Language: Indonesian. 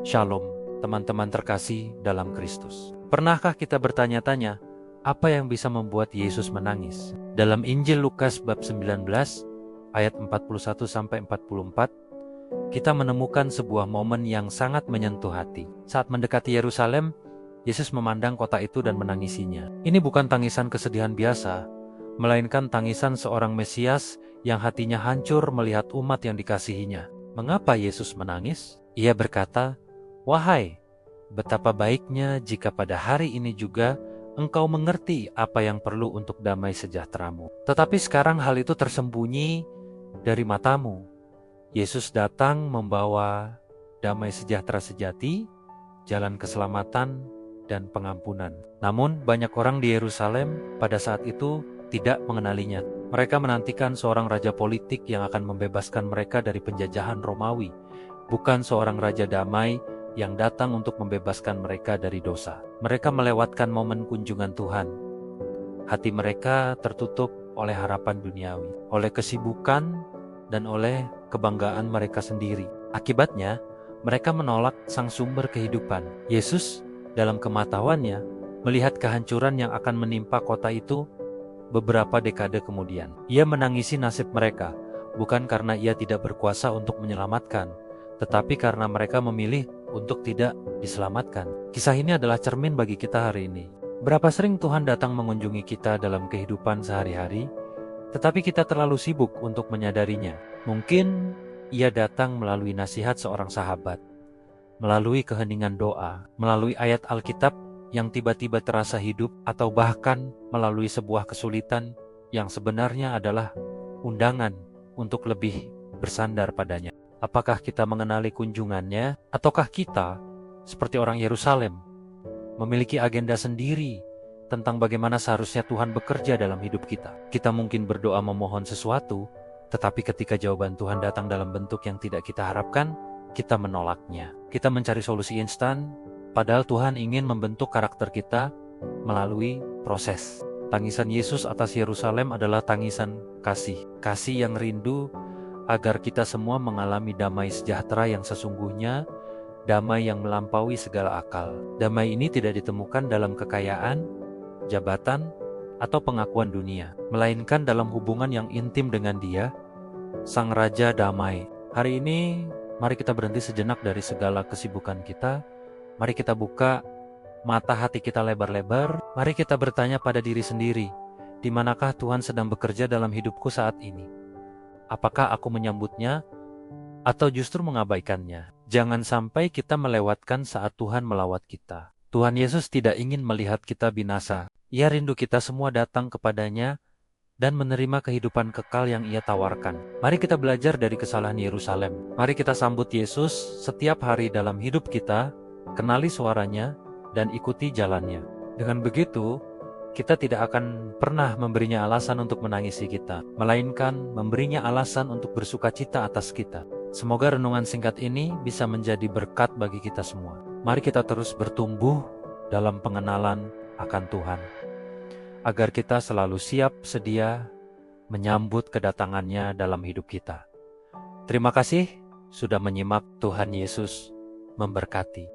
Shalom, teman-teman terkasih dalam Kristus. Pernahkah kita bertanya-tanya, apa yang bisa membuat Yesus menangis? Dalam Injil Lukas bab 19, ayat 41-44, kita menemukan sebuah momen yang sangat menyentuh hati. Saat mendekati Yerusalem, Yesus memandang kota itu dan menangisinya. Ini bukan tangisan kesedihan biasa, melainkan tangisan seorang Mesias yang hatinya hancur melihat umat yang dikasihinya. Mengapa Yesus menangis? Ia berkata, "Wahai, betapa baiknya jika pada hari ini juga engkau mengerti apa yang perlu untuk damai sejahteramu. Tetapi sekarang hal itu tersembunyi dari matamu." Yesus datang membawa damai sejahtera sejati, jalan keselamatan, dan pengampunan. Namun banyak orang di Yerusalem pada saat itu tidak mengenalinya. Mereka menantikan seorang raja politik yang akan membebaskan mereka dari penjajahan Romawi, bukan seorang raja damai yang datang untuk membebaskan mereka dari dosa. Mereka melewatkan momen kunjungan Tuhan. Hati mereka tertutup oleh harapan duniawi, oleh kesibukan, dan oleh kebanggaan mereka sendiri. Akibatnya, mereka menolak sang sumber kehidupan. Yesus dalam kematahuannya melihat kehancuran yang akan menimpa kota itu beberapa dekade kemudian. Ia menangisi nasib mereka, bukan karena ia tidak berkuasa untuk menyelamatkan, tetapi karena mereka memilih untuk tidak diselamatkan. Kisah ini adalah cermin bagi kita hari ini. Berapa sering Tuhan datang mengunjungi kita dalam kehidupan sehari-hari, tetapi kita terlalu sibuk untuk menyadarinya. Mungkin ia datang melalui nasihat seorang sahabat, melalui keheningan doa, melalui ayat Alkitab yang tiba-tiba terasa hidup, atau bahkan melalui sebuah kesulitan yang sebenarnya adalah undangan untuk lebih bersandar padanya. Apakah kita mengenali kunjungannya, ataukah kita, seperti orang Yerusalem, memiliki agenda sendiri tentang bagaimana seharusnya Tuhan bekerja dalam hidup kita? Kita mungkin berdoa memohon sesuatu, tetapi ketika jawaban Tuhan datang dalam bentuk yang tidak kita harapkan, kita menolaknya. Kita mencari solusi instan, padahal Tuhan ingin membentuk karakter kita melalui proses. Tangisan Yesus atas Yerusalem adalah tangisan kasih. Kasih yang rindu agar kita semua mengalami damai sejahtera yang sesungguhnya, damai yang melampaui segala akal. Damai ini tidak ditemukan dalam kekayaan, jabatan, atau pengakuan dunia, melainkan dalam hubungan yang intim dengan Dia, Sang Raja Damai. Hari ini, mari kita berhenti sejenak dari segala kesibukan kita. Mari kita buka mata hati kita lebar-lebar. Mari kita bertanya pada diri sendiri, di manakah Tuhan sedang bekerja dalam hidupku saat ini? Apakah aku menyambutnya atau justru mengabaikannya? Jangan sampai kita melewatkan saat Tuhan melawat kita. Tuhan Yesus tidak ingin melihat kita binasa. Ia rindu kita semua datang kepadanya dan menerima kehidupan kekal yang Ia tawarkan. Mari kita belajar dari kesalahan Yerusalem. Mari kita sambut Yesus setiap hari dalam hidup kita, kenali suaranya, dan ikuti jalannya. Dengan begitu, kita tidak akan pernah memberinya alasan untuk menangisi kita, melainkan memberinya alasan untuk bersuka cita atas kita. Semoga renungan singkat ini bisa menjadi berkat bagi kita semua. Mari kita terus bertumbuh dalam pengenalan akan Tuhan, agar kita selalu siap sedia menyambut kedatangannya dalam hidup kita. Terima kasih sudah menyimak. Tuhan Yesus memberkati.